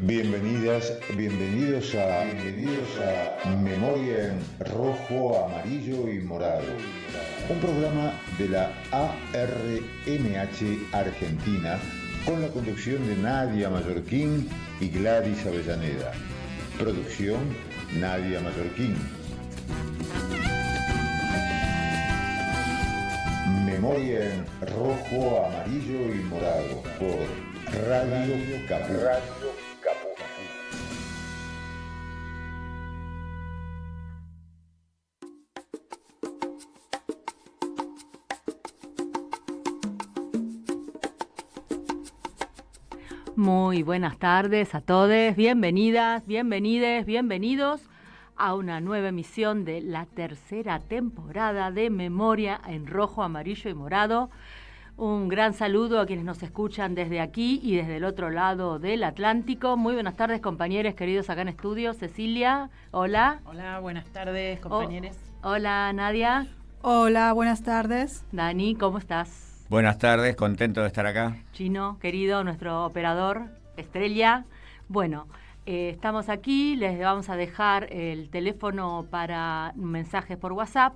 Bienvenidos a Memoria en Rojo, Amarillo y Morado, un programa de la ARMH Argentina con la conducción de Nadia Mallorquín y Gladys Avellaneda. Producción Nadia Mallorquín. Memoria en Rojo, Amarillo y Morado por Radio Caput. Muy buenas tardes a todos, bienvenidas, bienvenides, bienvenidos a una nueva emisión de la tercera temporada de Memoria en Rojo, Amarillo y Morado. Un gran saludo a quienes nos escuchan desde aquí y desde el otro lado del Atlántico. Muy buenas tardes, compañeros queridos acá en estudio. Cecilia, hola. Hola, buenas tardes, compañeros. Hola, Nadia. Hola, buenas tardes. Dani, ¿cómo estás? Buenas tardes, contento de estar acá. Chino, querido, nuestro operador, estrella. Bueno, estamos aquí, les vamos a dejar el teléfono para mensajes por WhatsApp,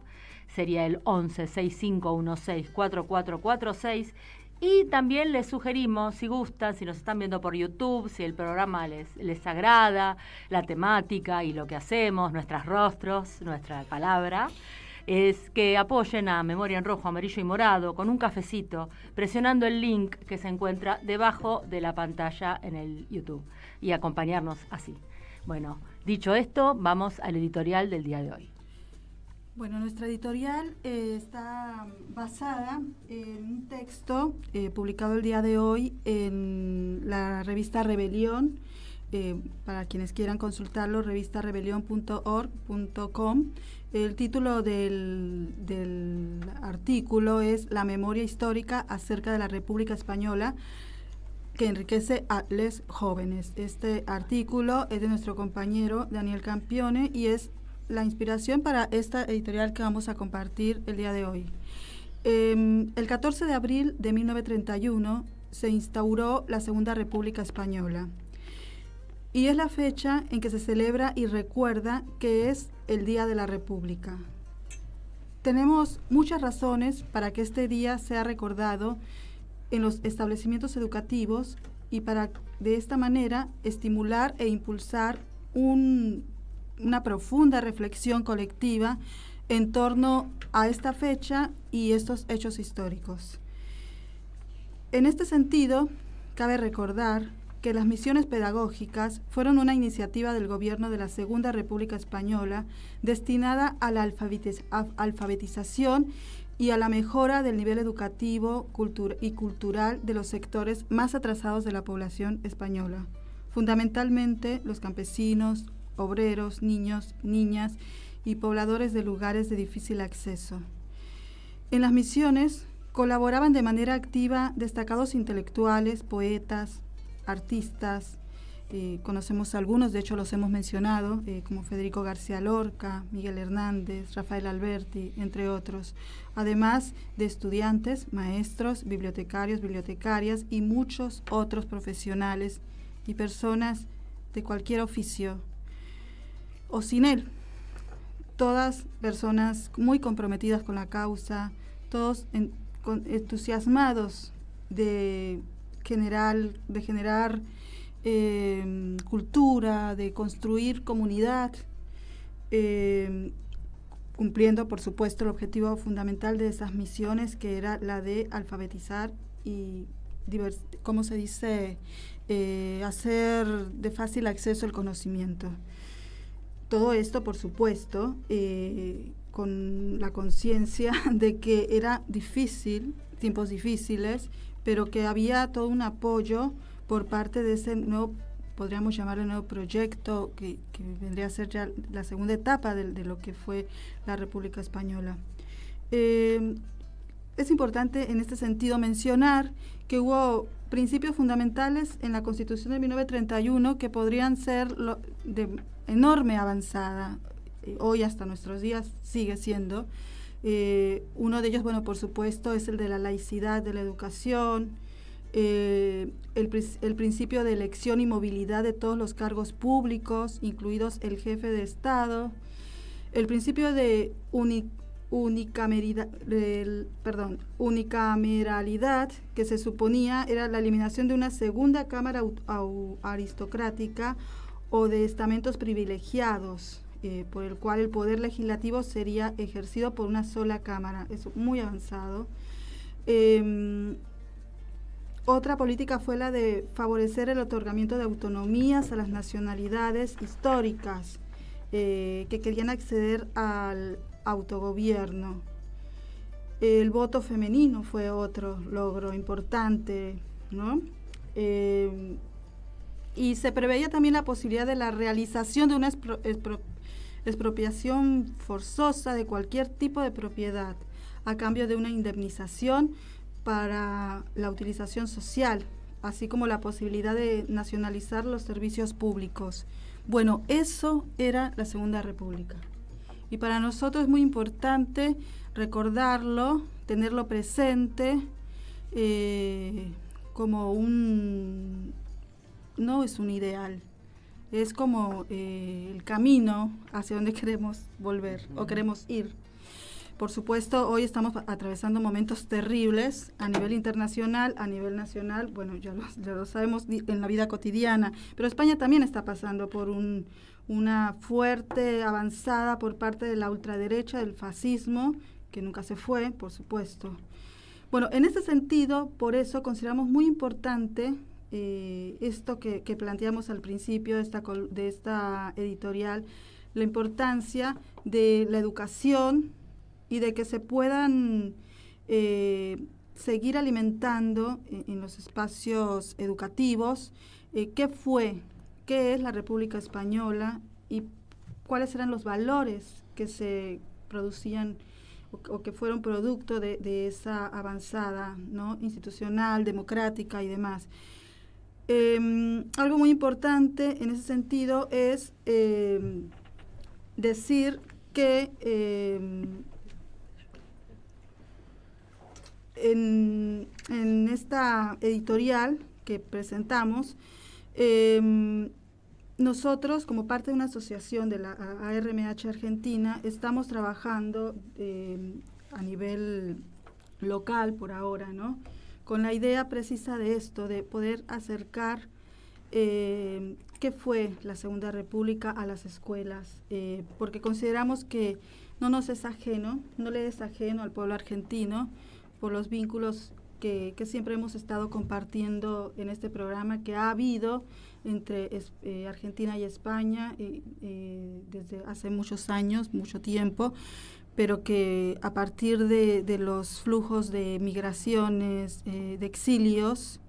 sería el 11-6516-4446. Y también les sugerimos, si gustan, si nos están viendo por YouTube, si el programa les agrada, la temática y lo que hacemos, nuestros rostros, nuestra palabra, es que apoyen a Memoria en Rojo, Amarillo y Morado con un cafecito, presionando el link que se encuentra debajo de la pantalla en el YouTube y acompañarnos así. Bueno, dicho esto, vamos al editorial del día de hoy. Bueno, nuestra editorial está basada en un texto publicado el día de hoy en la revista Rebelión. Para quienes quieran consultarlo, revistarebelion.org.com. El título del artículo es La memoria histórica acerca de la República Española que enriquece a les jóvenes. Este artículo es de nuestro compañero Daniel Campione y es la inspiración para esta editorial que vamos a compartir el día de hoy. El 14 de abril de 1931 se instauró la Segunda República Española. Y es la fecha en que se celebra y recuerda que es el Día de la República. Tenemos muchas razones para que este día sea recordado en los establecimientos educativos y para de esta manera estimular e impulsar una profunda reflexión colectiva en torno a esta fecha y estos hechos históricos. En este sentido, cabe recordar que las misiones pedagógicas fueron una iniciativa del gobierno de la Segunda República Española destinada a la alfabetización y a la mejora del nivel educativo y cultural de los sectores más atrasados de la población española, fundamentalmente los campesinos, obreros, niños, niñas y pobladores de lugares de difícil acceso. En las misiones colaboraban de manera activa destacados intelectuales, poetas, artistas, conocemos algunos, de hecho los hemos mencionado, como Federico García Lorca, Miguel Hernández, Rafael Alberti, entre otros, además de estudiantes, maestros, bibliotecarios, bibliotecarias y muchos otros profesionales y personas de cualquier oficio o sin él, todas personas muy comprometidas con la causa, todos entusiasmados de generar cultura, de construir comunidad, cumpliendo, por supuesto, el objetivo fundamental de esas misiones, que era la de alfabetizar y, hacer de fácil acceso el conocimiento. Todo esto, por supuesto, con la conciencia de que era difícil, tiempos difíciles, pero que había todo un apoyo por parte de ese nuevo, podríamos llamarlo nuevo proyecto, que vendría a ser ya la segunda etapa de lo que fue la República Española. Es importante en este sentido mencionar que hubo principios fundamentales en la Constitución de 1931 que podrían ser de enorme avanzada. Hoy hasta nuestros días sigue siendo. Uno de ellos, bueno, por supuesto, es el de la laicidad de la educación, el principio de elección y movilidad de todos los cargos públicos, incluidos el jefe de Estado, el principio de unicameralidad, que se suponía era la eliminación de una segunda cámara aristocrática o de estamentos privilegiados, por el cual el poder legislativo sería ejercido por una sola cámara. Es muy avanzado. Otra política fue la de favorecer el otorgamiento de autonomías a las nacionalidades históricas que querían acceder al autogobierno. El voto femenino fue otro logro importante, ¿no? Y se preveía también la posibilidad de la realización de una expropiación forzosa de cualquier tipo de propiedad a cambio de una indemnización para la utilización social, así como la posibilidad de nacionalizar los servicios públicos. Bueno, eso era la Segunda República. Y para nosotros es muy importante recordarlo, tenerlo presente como no es un ideal, es como el camino hacia donde queremos volver o queremos ir. Por supuesto, hoy estamos atravesando momentos terribles a nivel internacional, a nivel nacional, bueno, ya lo sabemos en la vida cotidiana, pero España también está pasando por una fuerte avanzada por parte de la ultraderecha, del fascismo, que nunca se fue, por supuesto. Bueno, en ese sentido, por eso consideramos muy importante esto que planteamos al principio de esta editorial, la importancia de la educación y de que se puedan seguir alimentando en los espacios educativos qué es la República Española y cuáles eran los valores que se producían o que fueron producto de esa avanzada, ¿no?, institucional, democrática y demás. Algo muy importante en ese sentido es decir que en esta editorial que presentamos, nosotros, como parte de una asociación de la ARMH Argentina, estamos trabajando a nivel local por ahora, ¿no?, con la idea precisa de esto, de poder acercar qué fue la Segunda República a las escuelas, porque consideramos que no le es ajeno al pueblo argentino por los vínculos que siempre hemos estado compartiendo en este programa que ha habido entre Argentina y España desde hace muchos años, mucho tiempo, pero que a partir de los flujos de migraciones, de exilios,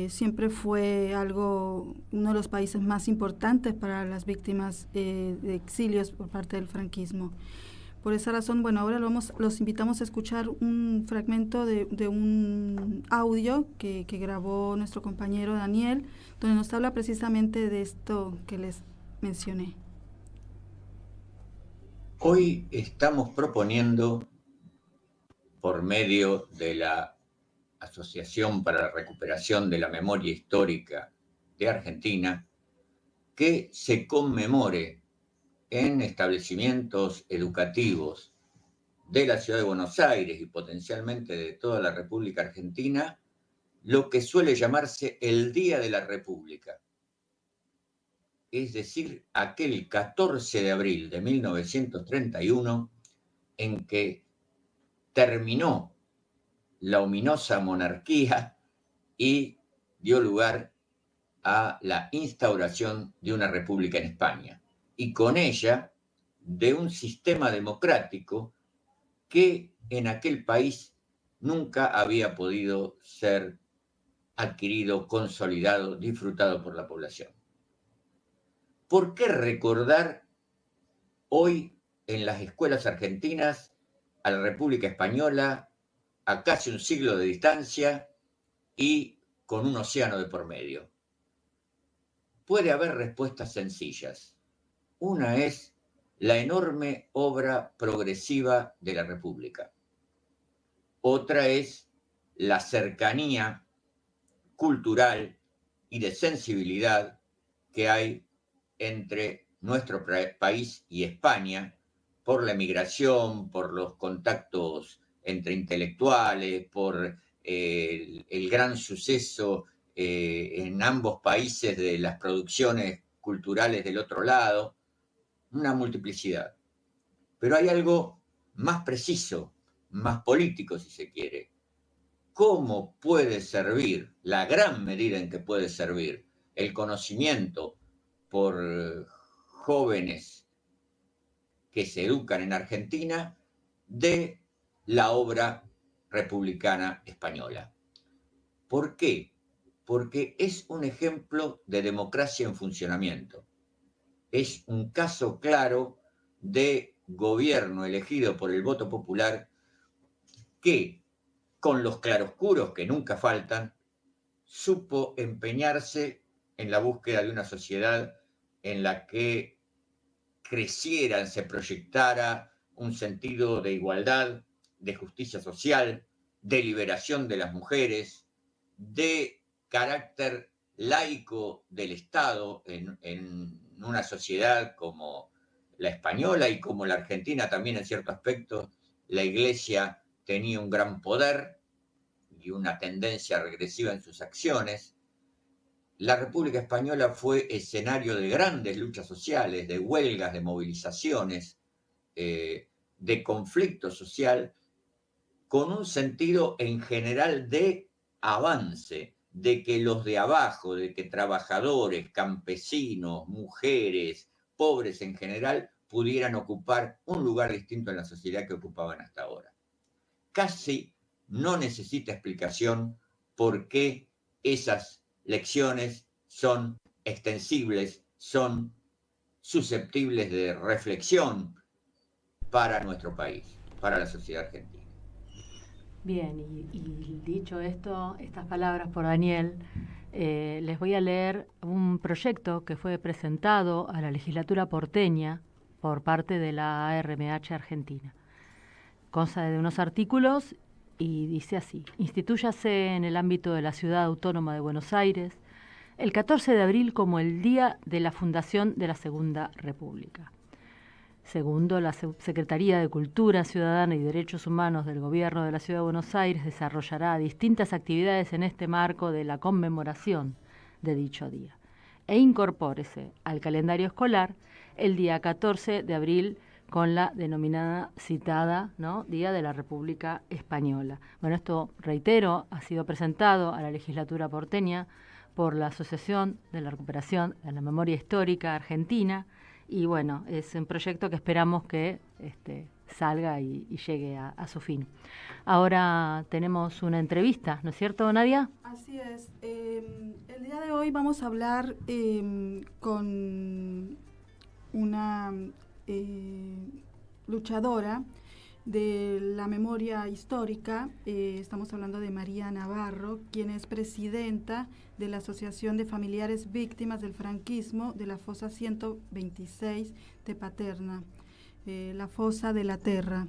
siempre fue uno de los países más importantes para las víctimas de exilios por parte del franquismo. Por esa razón, bueno, ahora los invitamos a escuchar un fragmento de un audio que grabó nuestro compañero Daniel, donde nos habla precisamente de esto que les mencioné. Hoy estamos proponiendo, por medio de la Asociación para la Recuperación de la Memoria Histórica de Argentina, que se conmemore en establecimientos educativos de la Ciudad de Buenos Aires y potencialmente de toda la República Argentina, lo que suele llamarse el Día de la República. Es decir, aquel 14 de abril de 1931, en que terminó la ominosa monarquía y dio lugar a la instauración de una república en España, y con ella de un sistema democrático que en aquel país nunca había podido ser adquirido, consolidado, disfrutado por la población. ¿Por qué recordar hoy en las escuelas argentinas a la República Española a casi un siglo de distancia y con un océano de por medio? Puede haber respuestas sencillas. Una es la enorme obra progresiva de la República. Otra es la cercanía cultural y de sensibilidad que hay entre nuestro país y España, por la emigración, por los contactos entre intelectuales, por el gran suceso en ambos países de las producciones culturales del otro lado, una multiplicidad. Pero hay algo más preciso, más político, si se quiere. ¿Cómo puede servir, la gran medida en que puede servir el conocimiento por jóvenes que se educan en Argentina de la obra republicana española? ¿Por qué? Porque es un ejemplo de democracia en funcionamiento. Es un caso claro de gobierno elegido por el voto popular que, con los claroscuros que nunca faltan, supo empeñarse en la búsqueda de una sociedad en la que creciera, se proyectara un sentido de igualdad, de justicia social, de liberación de las mujeres, de carácter laico del Estado en una sociedad como la española y como la argentina también en cierto aspecto. La Iglesia tenía un gran poder y una tendencia regresiva en sus acciones. La República Española fue escenario de grandes luchas sociales, de huelgas, de movilizaciones, de conflicto social, con un sentido en general de avance, de que los de abajo, de que trabajadores, campesinos, mujeres, pobres en general, pudieran ocupar un lugar distinto en la sociedad que ocupaban hasta ahora. Casi no necesita explicación por qué esas lecciones son extensibles, son susceptibles de reflexión para nuestro país, para la sociedad argentina. Bien, y dicho esto, estas palabras por Daniel, les voy a leer un proyecto que fue presentado a la legislatura porteña por parte de la ARMH Argentina. Consta de unos artículos y dice así: Institúyase en el ámbito de la Ciudad Autónoma de Buenos Aires el 14 de abril como el día de la fundación de la Segunda República. Segundo, la Secretaría de Cultura Ciudadana y Derechos Humanos del Gobierno de la Ciudad de Buenos Aires desarrollará distintas actividades en este marco de la conmemoración de dicho día e incorpórese al calendario escolar el día 14 de abril con la denominada citada, ¿no?, Día de la República Española. Bueno, esto, reitero, ha sido presentado a la legislatura porteña por la Asociación de la Recuperación de la Memoria Histórica Argentina. Y bueno, es un proyecto que esperamos que salga y llegue a su fin. Ahora tenemos una entrevista, ¿no es cierto, Nadia? Así es. El día de hoy vamos a hablar con una luchadora de la memoria histórica. Estamos hablando de María Navarro, quien es presidenta de la Asociación de Familiares Víctimas del Franquismo de la Fosa 126 de Paterna, la Fosa de la Terra.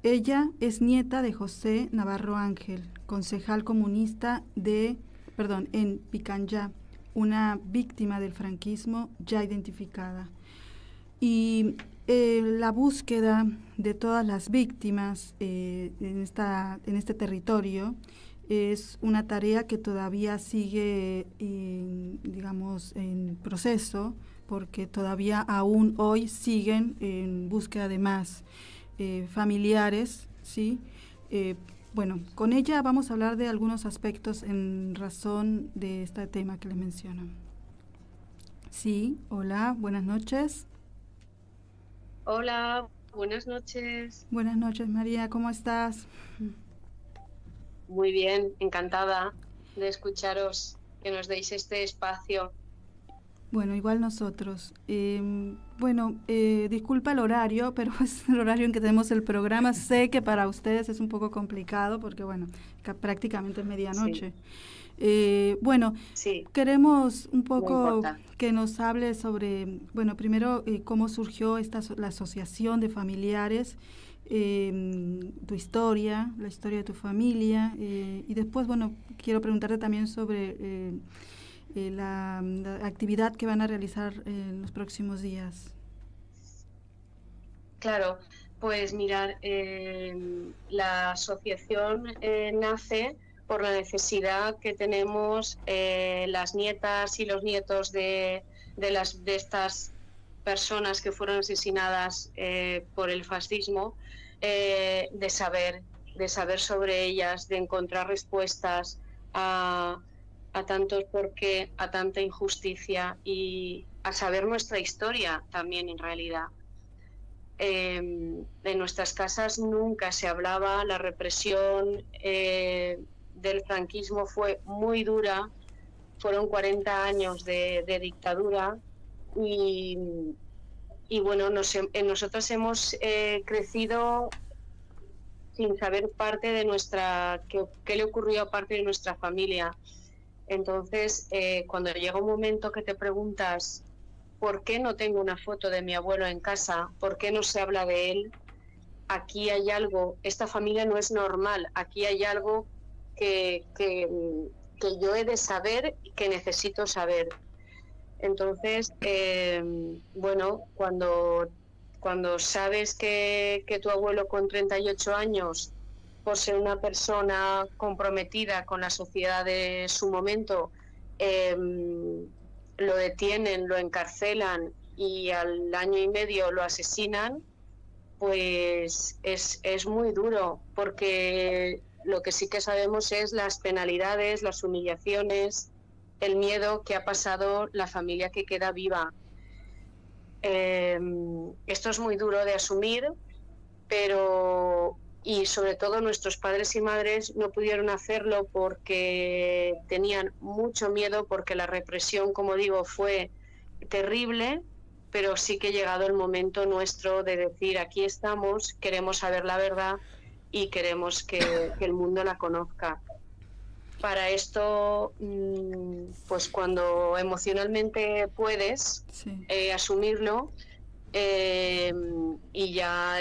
Ella es nieta de José Navarro Ángel, concejal comunista en Picanyá, una víctima del franquismo ya identificada. Y la búsqueda de todas las víctimas en este territorio es una tarea que todavía sigue, en proceso, porque todavía aún hoy siguen en búsqueda de más familiares, ¿sí? Bueno, con ella vamos a hablar de algunos aspectos en razón de este tema que les menciono. Sí, hola, buenas noches. Hola, buenas noches. Buenas noches, María, ¿cómo estás? Muy bien, encantada de escucharos, que nos deis este espacio. Bueno, igual nosotros. Disculpa el horario, pero es el horario en que tenemos el programa. Sé que para ustedes es un poco complicado porque, prácticamente es medianoche. Sí. Queremos un poco que nos hable sobre, primero, cómo surgió la Asociación de Familiares tu historia, la historia de tu familia, y después, bueno, quiero preguntarte también sobre la actividad que van a realizar en los próximos días. Claro, pues mirar, la asociación nace por la necesidad que tenemos las nietas y los nietos de estas personas que fueron asesinadas por el fascismo, de saber sobre ellas, de encontrar respuestas a tantos por qué, a tanta injusticia y a saber nuestra historia también en realidad. En nuestras casas nunca se hablaba, la represión del franquismo fue muy dura, fueron 40 años de dictadura y bueno, nosotros hemos crecido sin saber parte de qué le ocurrió a parte de nuestra familia. Entonces, cuando llega un momento que te preguntas ¿por qué no tengo una foto de mi abuelo en casa? ¿Por qué no se habla de él? Aquí hay algo, esta familia no es normal, aquí hay algo que yo he de saber y que necesito saber. Entonces, bueno, cuando sabes que tu abuelo con 38 años, por ser una persona comprometida con la sociedad de su momento, lo detienen, lo encarcelan y al año y medio lo asesinan, pues es muy duro, porque lo que sí que sabemos es las penalidades, las humillaciones, el miedo que ha pasado la familia que queda viva. Esto es muy duro de asumir, y sobre todo nuestros padres y madres no pudieron hacerlo porque tenían mucho miedo, porque la represión, como digo, fue terrible, pero sí que ha llegado el momento nuestro de decir, aquí estamos, queremos saber la verdad y queremos que el mundo la conozca. Para esto, pues cuando emocionalmente puedes asumirlo, y ya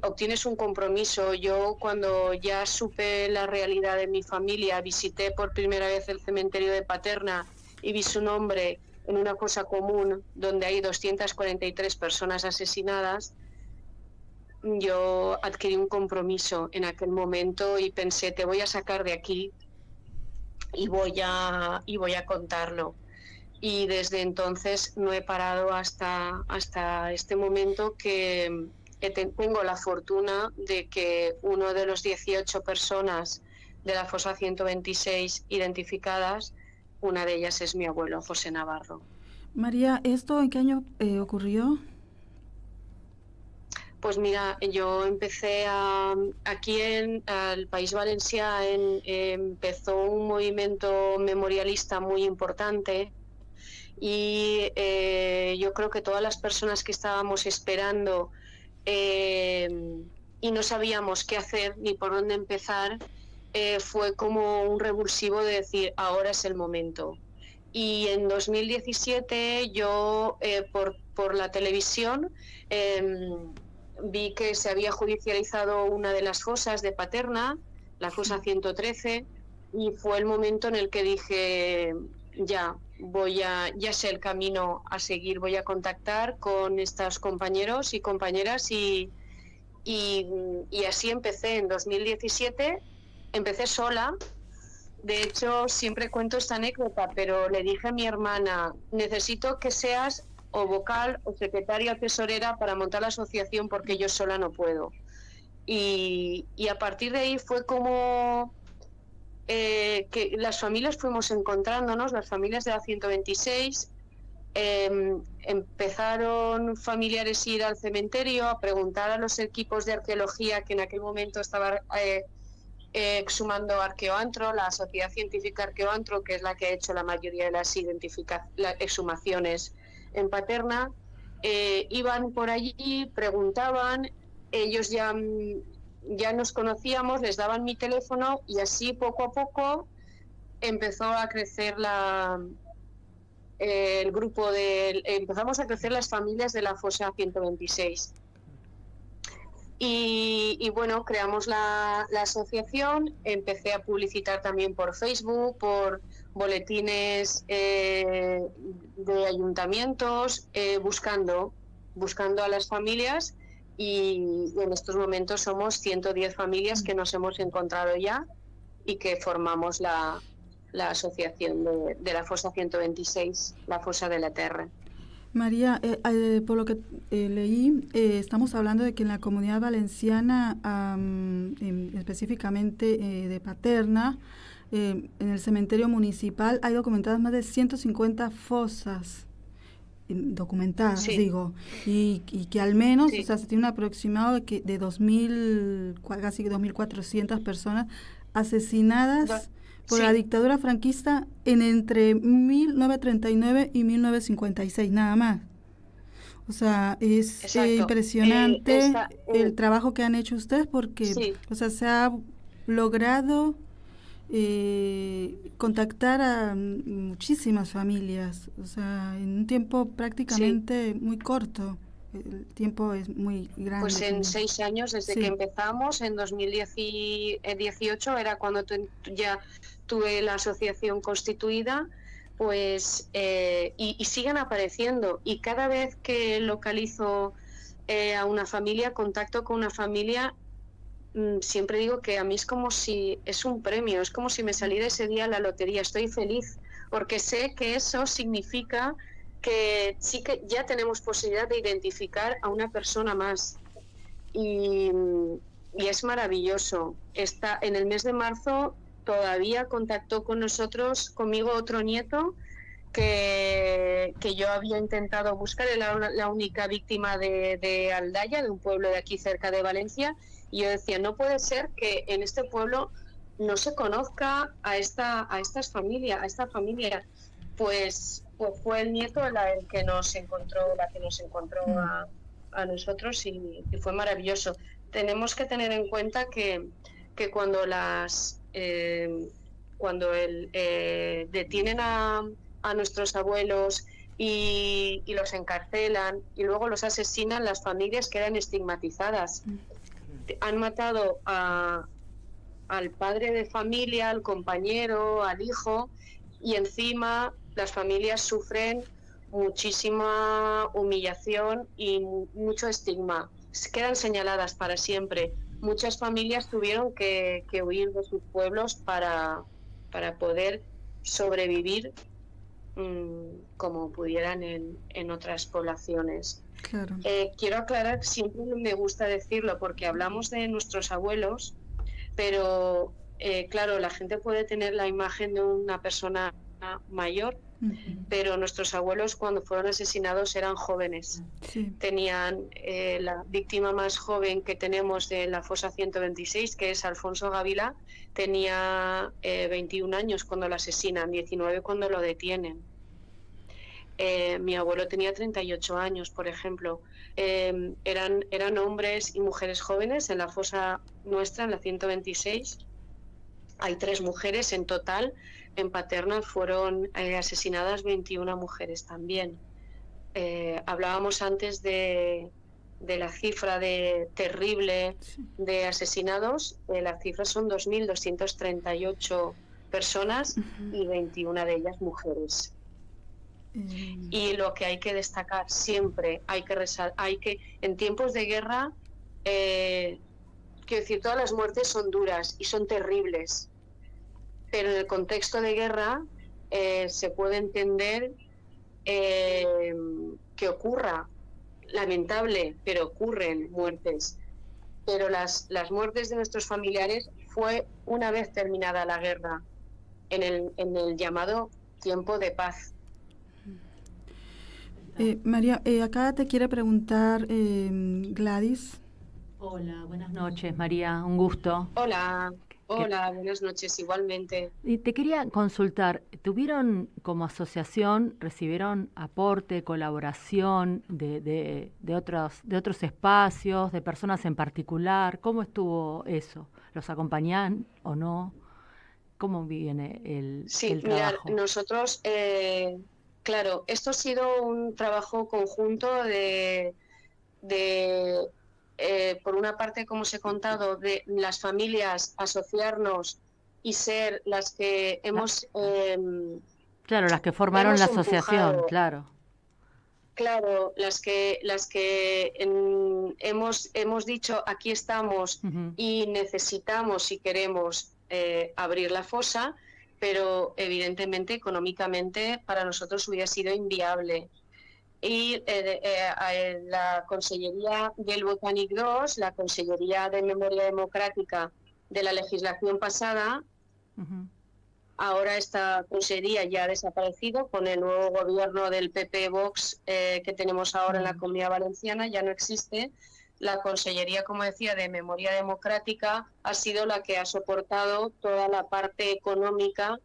obtienes un compromiso. Yo cuando ya supe la realidad de mi familia, visité por primera vez el cementerio de Paterna y vi su nombre en una fosa común donde hay 243 personas asesinadas. Yo adquirí un compromiso en aquel momento y pensé, te voy a sacar de aquí y voy a contarlo. Y desde entonces no he parado hasta este momento que tengo la fortuna de que uno de los 18 personas de la fosa 126 identificadas, una de ellas es mi abuelo, José Navarro. María, ¿esto en qué año ocurrió? Pues mira, yo empecé aquí en el País Valencià, empezó un movimiento memorialista muy importante. Y yo creo que todas las personas que estábamos esperando y no sabíamos qué hacer ni por dónde empezar, fue como un revulsivo de decir, ahora es el momento. Y en 2017 yo, por la televisión, vi que se había judicializado una de las fosas de Paterna, la fosa 113, y fue el momento en el que dije, ya sé el camino a seguir, voy a contactar con estos compañeros y compañeras y así empecé en 2017, empecé sola. De hecho, siempre cuento esta anécdota, pero le dije a mi hermana, necesito que seas o vocal o secretaria o tesorera para montar la asociación porque yo sola no puedo. Y a partir de ahí fue como que las familias fuimos encontrándonos, las familias de la 126, empezaron familiares a ir al cementerio a preguntar a los equipos de arqueología que en aquel momento estaban exhumando Arqueoantro, la Sociedad Científica Arqueoantro, que es la que ha hecho la mayoría de las exhumaciones en Paterna. Iban por allí, preguntaban, ellos ya nos conocíamos, les daban mi teléfono y así poco a poco empezó a crecer el grupo empezamos a crecer las familias de la fosa 126. Y bueno, creamos la asociación, empecé a publicitar también por Facebook, por boletines de ayuntamientos, buscando a las familias, y en estos momentos somos 110 familias que nos hemos encontrado ya y que formamos la asociación de la Fossa 126, la Fossa de la Terra. María, por lo que leí, estamos hablando de que en la Comunidad Valenciana, específicamente de Paterna, en el cementerio municipal hay documentadas más de 150 fosas documentadas, sí. digo, y que al menos, sí. o sea, se tiene un aproximado de 2.000, casi 2.400 personas asesinadas por la dictadura franquista entre 1939 y 1956, nada más. O sea, es impresionante el trabajo que han hecho ustedes, porque o sea, se ha logrado contactar a muchísimas familias, o sea, en un tiempo prácticamente muy corto. El tiempo es muy grande. Pues en 6 años desde que empezamos, en 2018 era cuando ya tuve la asociación constituida, pues y siguen apareciendo, y cada vez que localizo a una familia, contacto con una familia, siempre digo que a mí es como si es un premio, es como si me saliera ese día la lotería. Estoy feliz porque sé que eso significa que sí que ya tenemos posibilidad de identificar a una persona más, y es maravilloso. En el mes de marzo todavía contactó conmigo otro nieto que yo había intentado buscar. Era la única víctima de Aldaya, de un pueblo de aquí cerca de Valencia, y yo decía, no puede ser que en este pueblo no se conozca a esta familia. Pues fue el nieto el que nos encontró, a nosotros, y fue maravilloso. Tenemos que tener en cuenta que cuando detienen a nuestros abuelos y los encarcelan y luego los asesinan, las familias quedan estigmatizadas. Han matado al padre de familia, al compañero, al hijo, y encima las familias sufren muchísima humillación y mucho estigma. Quedan señaladas para siempre. Muchas familias tuvieron que huir de sus pueblos para poder sobrevivir como pudieran en otras poblaciones. Claro. Quiero aclarar, siempre me gusta decirlo porque hablamos de nuestros abuelos, pero claro, la gente puede tener la imagen de una persona mayor, pero nuestros abuelos cuando fueron asesinados eran jóvenes. Tenían la víctima más joven que tenemos de la Fossa 126, que es Alfonso Gavila, tenía 21 años cuando lo asesinan, 19 cuando lo detienen. Mi abuelo tenía 38 años, por ejemplo. Eran hombres y mujeres jóvenes. En la fosa nuestra, en la 126, hay 3 mujeres en total. En Paterna fueron asesinadas 21 mujeres también. Hablábamos antes de la cifra terrible de asesinados. Las cifras son 2.238 personas y 21 de ellas mujeres. Y lo que hay que destacar siempre, en tiempos de guerra, quiero decir, todas las muertes son duras y son terribles, pero en el contexto de guerra se puede entender que ocurra, lamentable, pero ocurren muertes. Pero las muertes de nuestros familiares fue una vez terminada la guerra, en el llamado tiempo de paz. María, acá te quiere preguntar Gladys. Hola, buenas noches, María, un gusto. Hola, buenas noches, igualmente. Y te quería consultar, ¿tuvieron como asociación, recibieron aporte, colaboración de otros espacios, de personas en particular? ¿Cómo estuvo eso? ¿Los acompañan o no? ¿Cómo viene el trabajo? Sí, nosotros... Claro, esto ha sido un trabajo conjunto de por una parte, como os he contado, de las familias asociarnos y ser las que hemos... claro, las que formaron la hemos asociación, empujado. claro. Claro, las que hemos dicho aquí estamos y necesitamos y queremos abrir la fosa, pero evidentemente económicamente para nosotros hubiera sido inviable. Y la Consellería del Botànic 2, la Consellería de Memoria Democrática de la legislación pasada, ahora esta consejería ya ha desaparecido con el nuevo gobierno del PP Vox que tenemos ahora en la Comunidad Valenciana, ya no existe. La Consellería, como decía, de Memoria Democrática ha sido la que ha soportado toda la parte económica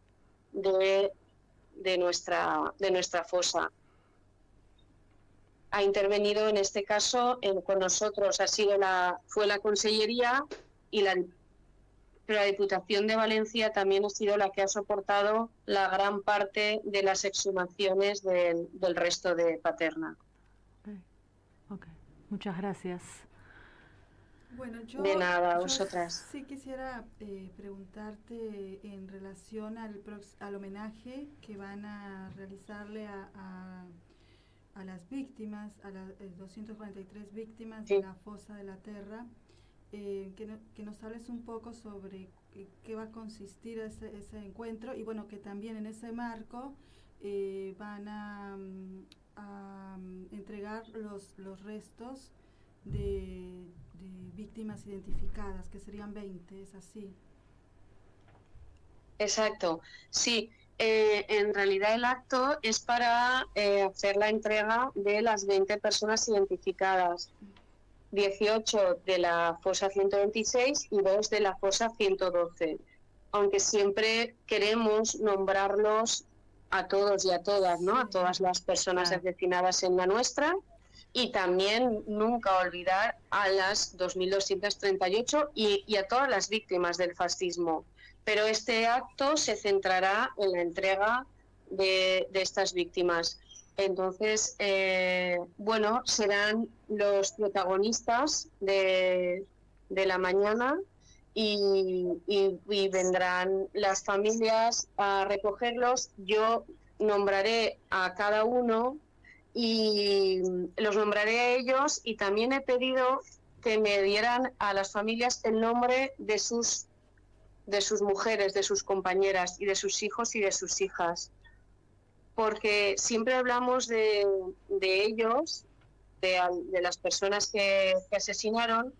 de nuestra fosa. Ha intervenido en este caso con nosotros, fue la Consellería pero la Diputación de Valencia también ha sido la que ha soportado la gran parte de las exhumaciones del resto de Paterna. Okay. Muchas gracias. Bueno, yo, de nada, vosotras. Sí quisiera preguntarte en relación al homenaje que van a realizarle a las víctimas, a las 243 víctimas de la Fosa de la Terra. Que nos hables un poco sobre qué va a consistir ese encuentro y bueno, que también en ese marco van a entregar los restos de víctimas identificadas, que serían 20, ¿es así? Exacto, sí. En realidad el acto es para hacer la entrega de las 20 personas identificadas. 18 de la fosa 126 y 2 de la fosa 112, aunque siempre queremos nombrarlos a todos y a todas, ¿no? A todas las personas asesinadas en la nuestra, y también nunca olvidar a las 2.238 y a todas las víctimas del fascismo. Pero este acto se centrará en la entrega de estas víctimas. Entonces, bueno, serán los protagonistas de la mañana y vendrán las familias a recogerlos. Yo nombraré a cada uno y los nombraré a ellos, y también he pedido que me dieran a las familias el nombre de sus mujeres, de sus compañeras y de sus hijos y de sus hijas. Porque siempre hablamos de ellos, de las personas que asesinaron,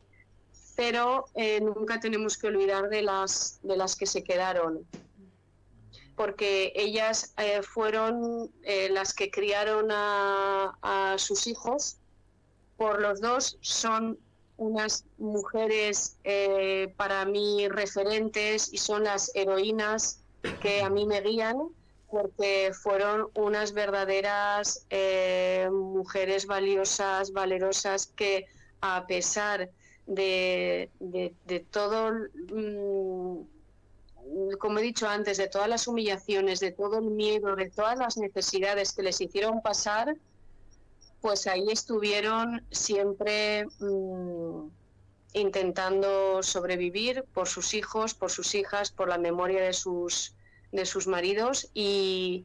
pero nunca tenemos que olvidar de las que se quedaron, porque ellas fueron las que criaron a sus hijos. Por los dos son unas mujeres para mí referentes y son las heroínas que a mí me guían, porque fueron unas verdaderas mujeres valiosas, valerosas, que a pesar de todo, como he dicho antes, de todas las humillaciones, de todo el miedo, de todas las necesidades que les hicieron pasar, pues ahí estuvieron siempre intentando sobrevivir por sus hijos, por sus hijas, por la memoria de sus maridos, y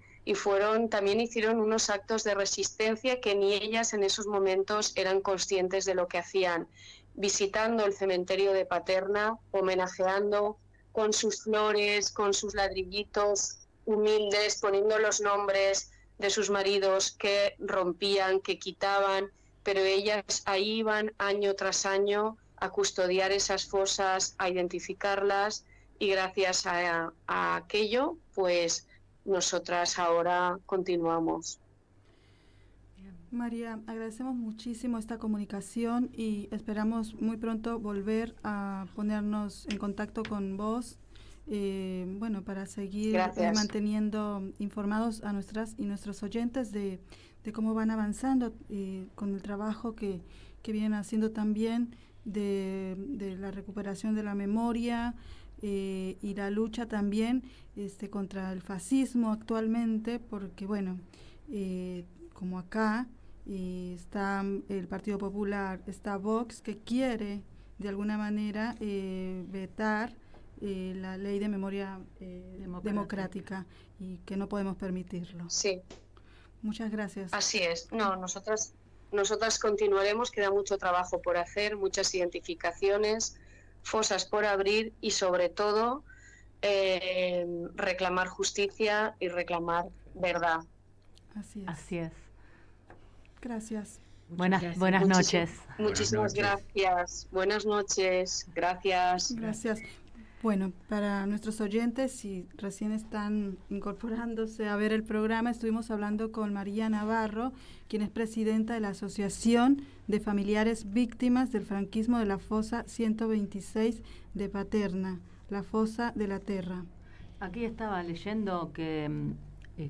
también hicieron unos actos de resistencia que ni ellas en esos momentos eran conscientes de lo que hacían, visitando el cementerio de Paterna, homenajeando con sus flores, con sus ladrillitos humildes, poniendo los nombres de sus maridos que rompían, que quitaban, pero ellas ahí iban año tras año a custodiar esas fosas, a identificarlas, y gracias a aquello, pues nosotras ahora continuamos. María, agradecemos muchísimo esta comunicación y esperamos muy pronto volver a ponernos en contacto con vos, bueno, para seguir manteniendo informados a nuestras y nuestros oyentes de cómo van avanzando con el trabajo que vienen haciendo también de la recuperación de la memoria, y la lucha también contra el fascismo actualmente, porque bueno, como acá y está el Partido Popular, está Vox, que quiere de alguna manera vetar la ley de memoria democrática, y que no podemos permitirlo. Sí. Muchas gracias. Así es. No, nosotras continuaremos, queda mucho trabajo por hacer, muchas identificaciones, fosas por abrir y sobre todo reclamar justicia y reclamar verdad. Así es. Así es. Gracias. Buenas noches. Muchísimas gracias. Buenas noches. Gracias. Gracias. Bueno, para nuestros oyentes, si recién están incorporándose a ver el programa, estuvimos hablando con María Navarro, quien es presidenta de la Asociación de Familiares Víctimas del Franquismo de la Fosa 126 de Paterna, la Fosa de la Terra. Aquí estaba leyendo que,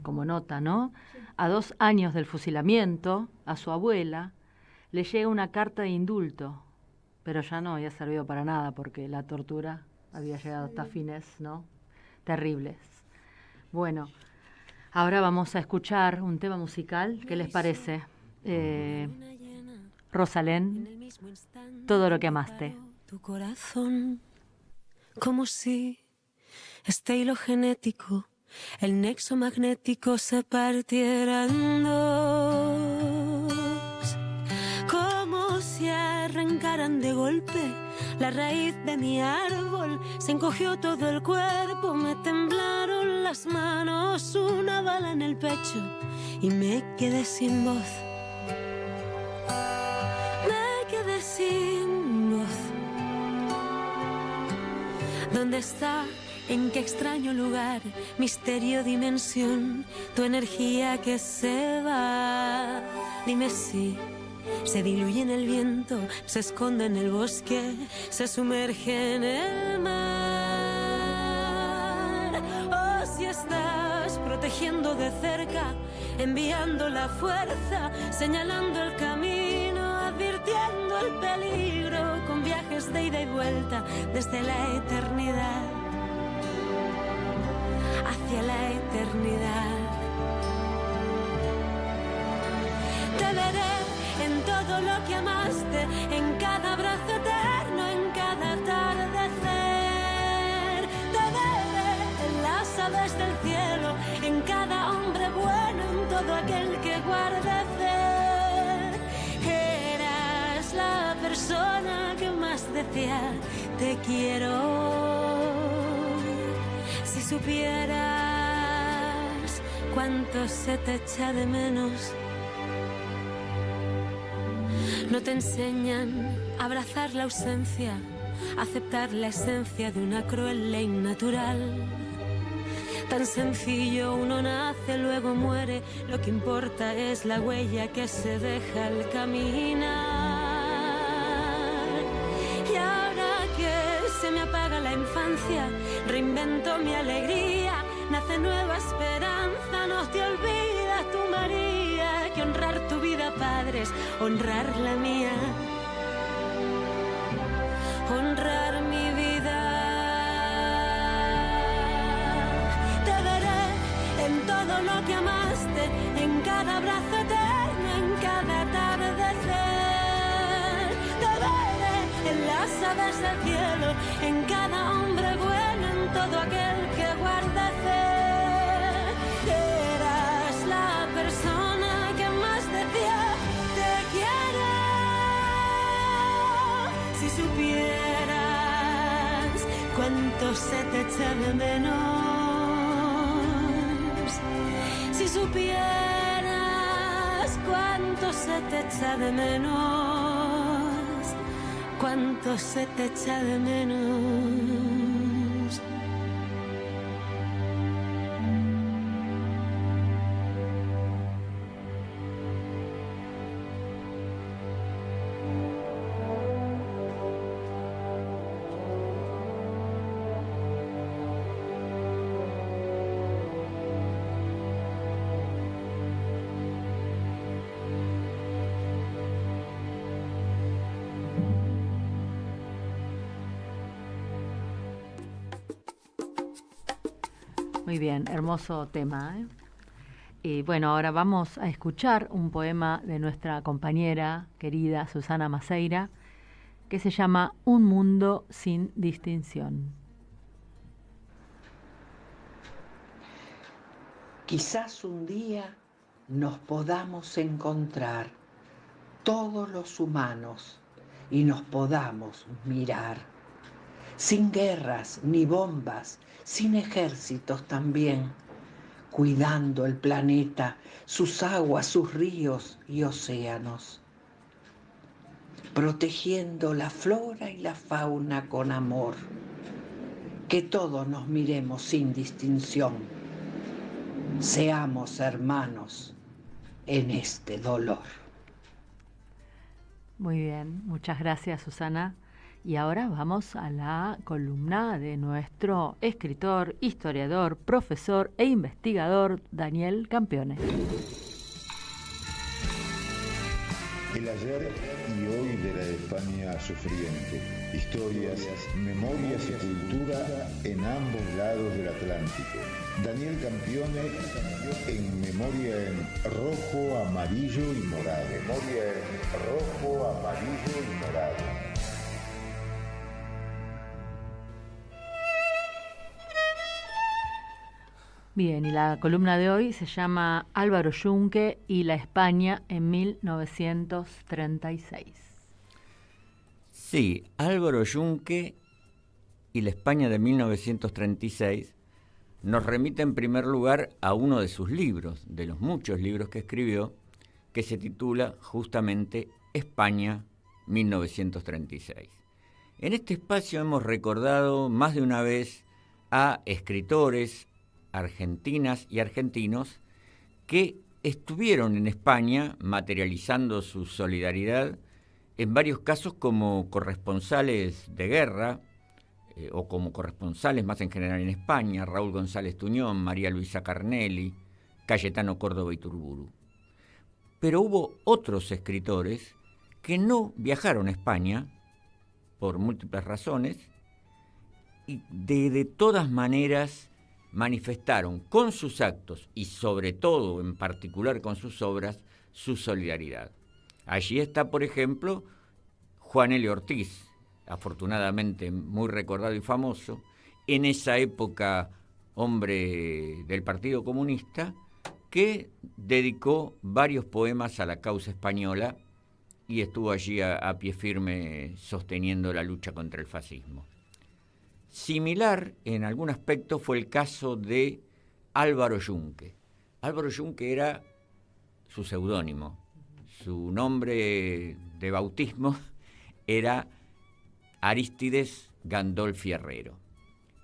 como nota, ¿no? Sí. A 2 años del fusilamiento, a su abuela le llega una carta de indulto, pero ya no había servido para nada porque la tortura había llegado hasta fines, ¿no? Terribles. Bueno, ahora vamos a escuchar un tema musical. ¿Qué les parece? Rosalén, Todo lo que amaste. Tu corazón, como si este hilo genético, el nexo magnético se partiera en dos, como si arrancaran de golpe la raíz de mi árbol, se encogió todo el cuerpo, me temblaron las manos, una bala en el pecho y me quedé sin voz. Me quedé sin voz. ¿Dónde está? ¿En qué extraño lugar? Misterio, dimensión, tu energía que se va. Dime si se diluye en el viento, se esconde en el bosque, se sumerge en el mar. O si estás protegiendo de cerca, enviando la fuerza, señalando el camino, advirtiendo el peligro, con viajes de ida y vuelta desde la eternidad hacia la eternidad. Te veré en todo lo que amaste, en cada abrazo eterno, en cada atardecer. Te veré en las aves del cielo, en cada hombre bueno, en todo aquel que guarda fe. Eras la persona que más decía te quiero. Si supieras cuánto se te echa de menos. No te enseñan a abrazar la ausencia, a aceptar la esencia de una cruel ley natural. Tan sencillo, uno nace, luego muere, lo que importa es la huella que se deja al caminar. Y ahora que se me apaga la infancia, reinvento mi alegría, nace nueva esperanza, no te olvidas tu María, que honrar tu vida, padres, honrar la mía, honrar mi vida. Te veré en todo lo que amaste, en cada abrazo eterno, en cada atardecer. Te veré en las aves del cielo, en cada hombre bueno, en todo aquel que guarda fe. Eras la persona que más decía te quiero. Si supieras cuánto se te echa de menos. Si supieras cuánto se te echa de menos. Cuánto se te echa de menos. Muy bien, hermoso tema, ¿eh? Y bueno, ahora vamos a escuchar un poema de nuestra compañera querida Susana Maceira, que se llama Un mundo sin distinción. Quizás un día nos podamos encontrar todos los humanos y nos podamos mirar, sin guerras ni bombas, sin ejércitos también, cuidando el planeta, sus aguas, sus ríos y océanos, protegiendo la flora y la fauna con amor, que todos nos miremos sin distinción, seamos hermanos en este dolor. Muy bien, muchas gracias, Susana. Y ahora vamos a la columna de nuestro escritor, historiador, profesor e investigador Daniel Campione. El ayer y hoy de la España sufriente. Historias, memorias y cultura en ambos lados del Atlántico. Daniel Campione en memoria en rojo, amarillo y morado. Memoria en rojo, amarillo y morado. Bien, y la columna de hoy se llama Álvaro Yunque y la España en 1936. Sí, Álvaro Yunque y la España de 1936 nos remite en primer lugar a uno de sus libros, de los muchos libros que escribió, que se titula justamente España 1936. En este espacio hemos recordado más de una vez a escritores argentinas y argentinos que estuvieron en España materializando su solidaridad, en varios casos como corresponsales de guerra, o como corresponsales más en general en España: Raúl González Tuñón, María Luisa Carnelli, Cayetano Córdoba Iturburu. Pero hubo otros escritores que no viajaron a España por múltiples razones y de todas maneras manifestaron con sus actos y sobre todo en particular con sus obras su solidaridad. Allí está, por ejemplo, Juan Elio Ortiz, afortunadamente muy recordado y famoso, en esa época hombre del Partido Comunista, que dedicó varios poemas a la causa española y estuvo allí a pie firme sosteniendo la lucha contra el fascismo. Similar en algún aspecto fue el caso de Álvaro Yunque. Álvaro Yunque era su seudónimo, su nombre de bautismo era Arístides Gandolfi Herrero.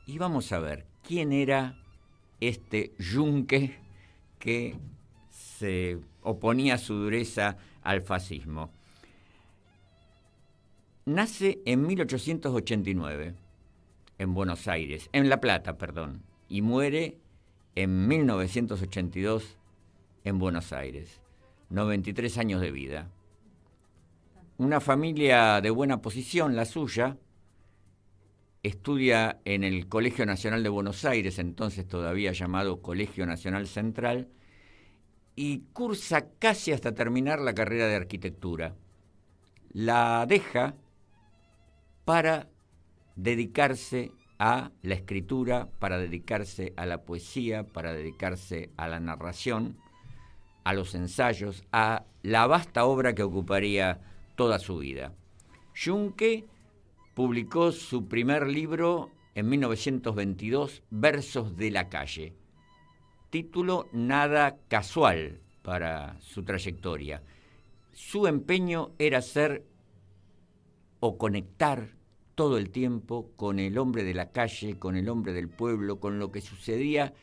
Y vamos a ver quién era este Yunque que se oponía a su dureza al fascismo. Nace en 1889. En Buenos Aires, en La Plata, perdón, y muere en 1982 en Buenos Aires, 93 años de vida. Una familia de buena posición, la suya, estudia en el Colegio Nacional de Buenos Aires, entonces todavía llamado Colegio Nacional Central, y cursa casi hasta terminar la carrera de arquitectura. La deja para dedicarse a la escritura, para dedicarse a la poesía, para dedicarse a la narración, a los ensayos, a la vasta obra que ocuparía toda su vida. Yunque publicó su primer libro en 1922, Versos de la calle, título nada casual para su trayectoria. Su empeño era ser o conectar todo el tiempo con el hombre de la calle, con el hombre del pueblo, con lo que sucedía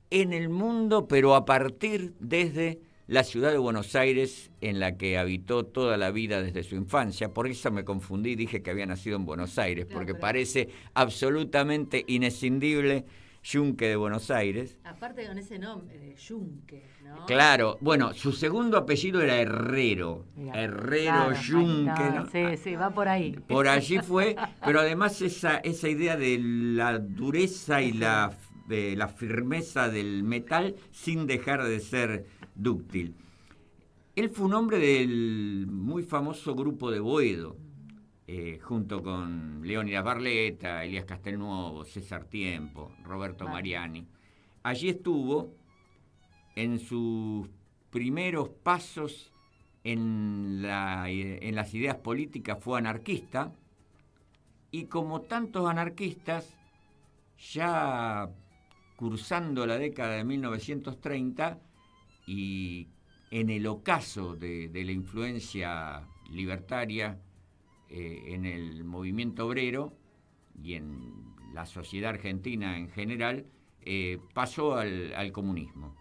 en el mundo, pero a partir desde la ciudad de Buenos Aires, en la que habitó toda la vida desde su infancia. Por eso me confundí, dije que había nacido en Buenos Aires, porque parece absolutamente inescindible Yunque de Buenos Aires. Aparte con ese nombre, de Yunque, ¿no? Claro, bueno, su segundo apellido era Herrero. Mirá, Herrero, claro, Yunque, ¿no? Sí, va por ahí. Por allí fue, pero además esa idea de la dureza y la de la firmeza del metal sin dejar de ser dúctil. Él fue un hombre del muy famoso grupo de Boedo, junto con Leónidas Barletta, Elías Castelnuovo, César Tiempo, Roberto Mariani. Allí estuvo en sus primeros pasos en las ideas políticas, fue anarquista, y como tantos anarquistas, ya cursando la década de 1930 y en el ocaso de la influencia libertaria en el movimiento obrero y en la sociedad argentina en general, pasó al comunismo.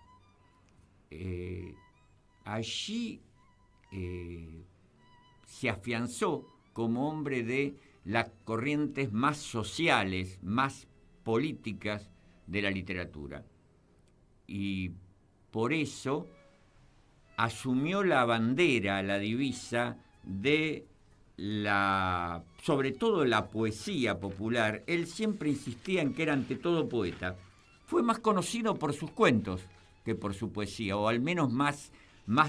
Allí se afianzó como hombre de las corrientes más sociales, más políticas de la literatura. Y por eso asumió la bandera, la divisa de sobre todo la poesía popular. Él siempre insistía en que era ante todo poeta. Fue más conocido por sus cuentos que por su poesía, o al menos más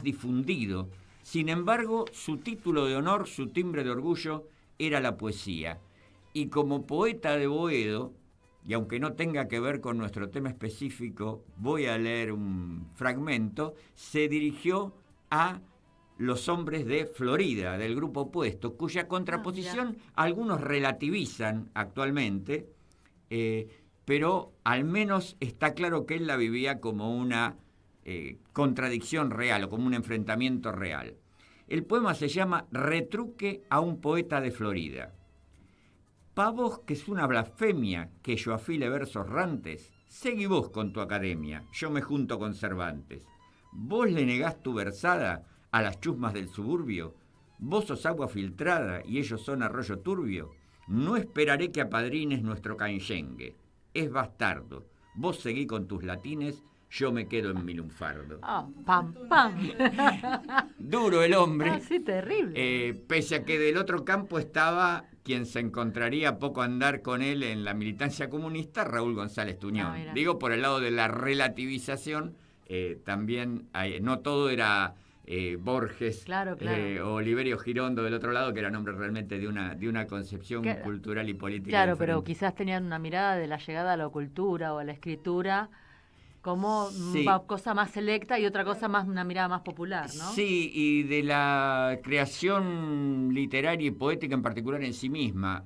difundido. Sin embargo, su título de honor, su timbre de orgullo, era la poesía. Y como poeta de Boedo, y aunque no tenga que ver con nuestro tema específico, voy a leer un fragmento, se dirigió a Los Hombres de Florida, del grupo opuesto, cuya contraposición algunos relativizan actualmente, pero al menos está claro que él la vivía como una contradicción real o como un enfrentamiento real. El poema se llama Retruque a un poeta de Florida. Pa' vos que es una blasfemia que yo afile versos rantes, seguí vos con tu academia, yo me junto con Cervantes. Vos le negás tu versada a las chusmas del suburbio, vos sos agua filtrada y ellos son arroyo turbio. No esperaré que apadrines nuestro canyengue, es bastardo. Vos seguí con tus latines, yo me quedo en mi lunfardo. Pam, pam. Duro el hombre. Sí, terrible. Pese a que del otro campo estaba quien se encontraría a poco andar con él en la militancia comunista, Raúl González Tuñón. Digo, por el lado de la relativización, también no todo era Borges, claro. O Oliverio Girondo del otro lado, que eran hombres realmente de una concepción cultural y política Claro, diferente. pero quizás tenían una mirada de la llegada a la cultura o a la escritura como cosa más selecta y otra cosa más, una mirada más popular, ¿no? Sí, y de la creación literaria y poética en particular en sí misma.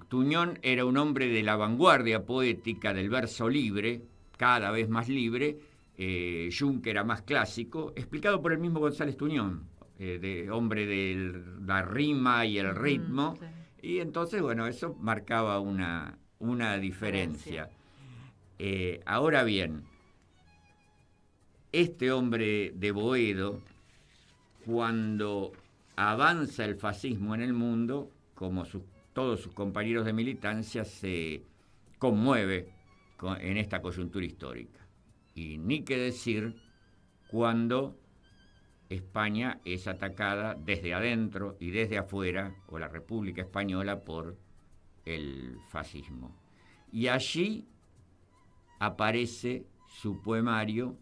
Tuñón era un hombre de la vanguardia poética, del verso libre, cada vez más libre. Juncker era más clásico, explicado por el mismo González Tuñón, hombre de la rima y el ritmo. Y entonces, bueno, eso marcaba una diferencia. Ahora bien, este hombre de Boedo, cuando avanza el fascismo en el mundo, como todos sus compañeros de militancia, se conmueve en esta coyuntura histórica. Y ni qué decir cuando España es atacada desde adentro y desde afuera, o la República Española, por el fascismo. Y allí aparece su poemario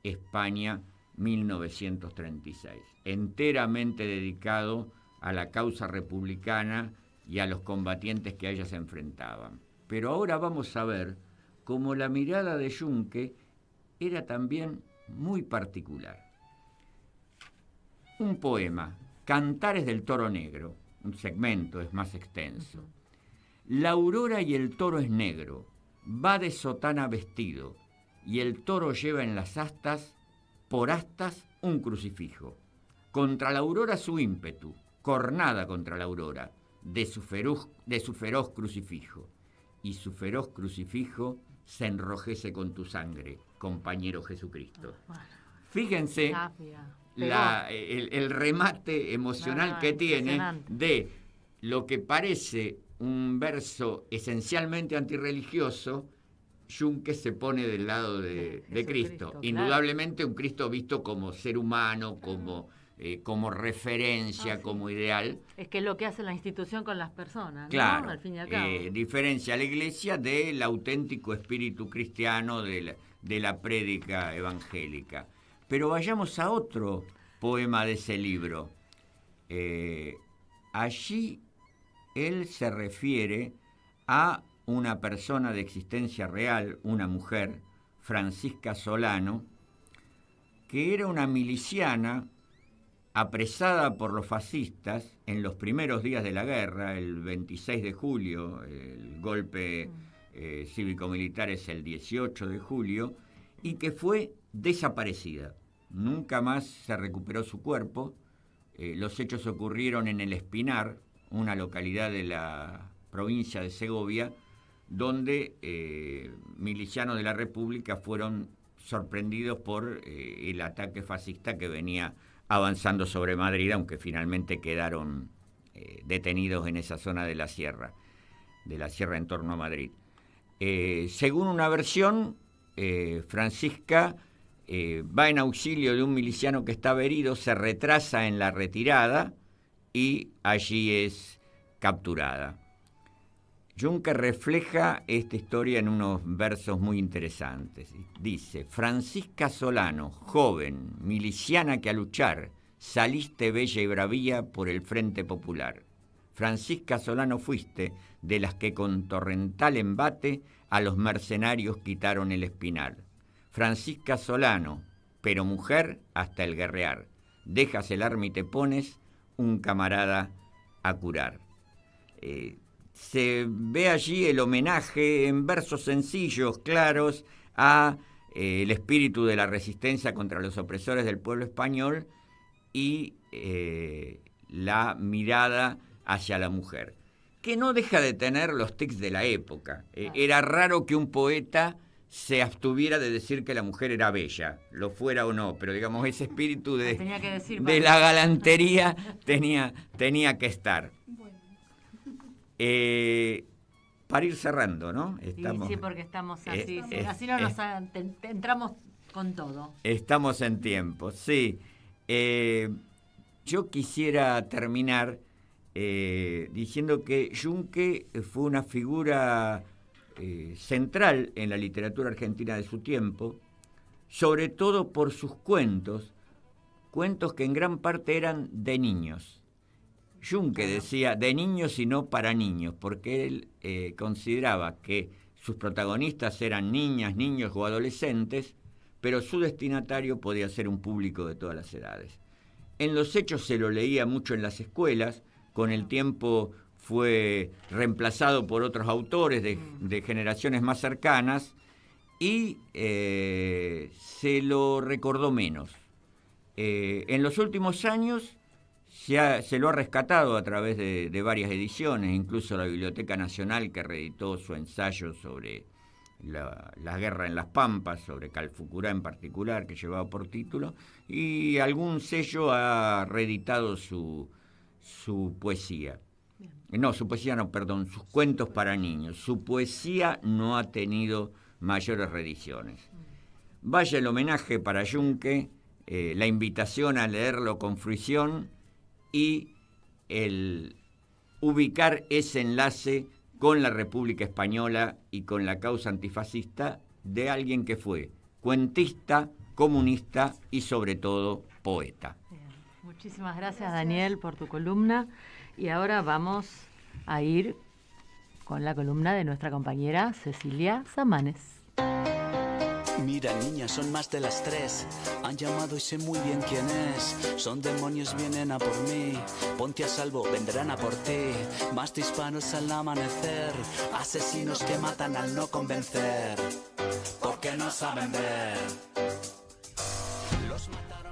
España 1936, enteramente dedicado a la causa republicana y a los combatientes que a ella se enfrentaban. Pero ahora vamos a ver cómo la mirada de Juncker era también muy particular. Un poema, Cantares del Toro Negro, un segmento es más extenso. La aurora y el toro es negro, va de sotana vestido, y el toro lleva en las astas, por astas, un crucifijo. Contra la aurora su ímpetu, cornada contra la aurora, de su feroz crucifijo. Y su feroz crucifijo se enrojece con tu sangre, compañero Jesucristo. Fíjense el remate emocional que tiene de lo que parece un verso esencialmente antirreligioso. Juncker se pone del lado de Cristo. Indudablemente un Cristo visto como ser humano, como como referencia, como ideal. Es que es lo que hace la institución con las personas, ¿no? Claro, Al fin y al cabo. diferencia a la Iglesia del auténtico espíritu cristiano de la prédica evangélica. Pero vayamos a otro poema de ese libro. Allí él se refiere a una persona de existencia real, una mujer, Francisca Solano, que era una miliciana apresada por los fascistas en los primeros días de la guerra, el 26 de julio, el golpe cívico-militar es el 18 de julio, y que fue desaparecida. Nunca más se recuperó su cuerpo. Los hechos ocurrieron en El Espinar, una localidad de la provincia de Segovia, donde milicianos de la República fueron sorprendidos por el ataque fascista que venía avanzando sobre Madrid, aunque finalmente quedaron detenidos en esa zona de la sierra en torno a Madrid. Según una versión, Francisca va en auxilio de un miliciano que estaba herido, se retrasa en la retirada y allí es capturada. Juncker refleja esta historia en unos versos muy interesantes. Dice: Francisca Solano, joven, miliciana que a luchar, saliste bella y bravía por el Frente Popular. Francisca Solano fuiste de las que con torrental embate a los mercenarios quitaron el Espinar. Francisca Solano, pero mujer hasta el guerrear. Dejas el arma y te pones un camarada a curar. Se ve allí el homenaje en versos sencillos, claros, a el espíritu de la resistencia contra los opresores del pueblo español y la mirada hacia la mujer, que no deja de tener los tics de la época. Era raro que un poeta se abstuviera de decir que la mujer era bella, lo fuera o no, pero digamos ese espíritu de la galantería tenía que estar. Para ir cerrando, ¿no? Sí, porque estamos así, así no nos entramos con todo. Estamos en tiempo, sí. Yo quisiera terminar diciendo que Juncker fue una figura central en la literatura argentina de su tiempo, sobre todo por sus cuentos que en gran parte eran de niños. Juncker decía de niños y no para niños, porque él consideraba que sus protagonistas eran niñas, niños o adolescentes, pero su destinatario podía ser un público de todas las edades. En los hechos se lo leía mucho en las escuelas, con el tiempo fue reemplazado por otros autores de generaciones más cercanas y se lo recordó menos. En los últimos años se lo ha rescatado a través de varias ediciones, incluso la Biblioteca Nacional, que reeditó su ensayo sobre la guerra en las Pampas, sobre Calfucurá en particular, que llevaba por título, y algún sello ha reeditado su poesía. No, su poesía no, perdón, sus cuentos para niños. Su poesía no ha tenido mayores reediciones. Vaya el homenaje para Juncker, la invitación a leerlo con fruición y el ubicar ese enlace con la República Española y con la causa antifascista de alguien que fue cuentista, comunista y sobre todo poeta. Bien. Muchísimas gracias, Daniel, por tu columna. Y ahora vamos a ir con la columna de nuestra compañera Cecilia Samanes. Mira, niña, son más de las 3. Han llamado y sé muy bien quién es. Son demonios, vienen a por mí. Ponte a salvo, vendrán a por ti. Más de hispanos al amanecer. Asesinos que matan al no convencer. Porque no saben ver.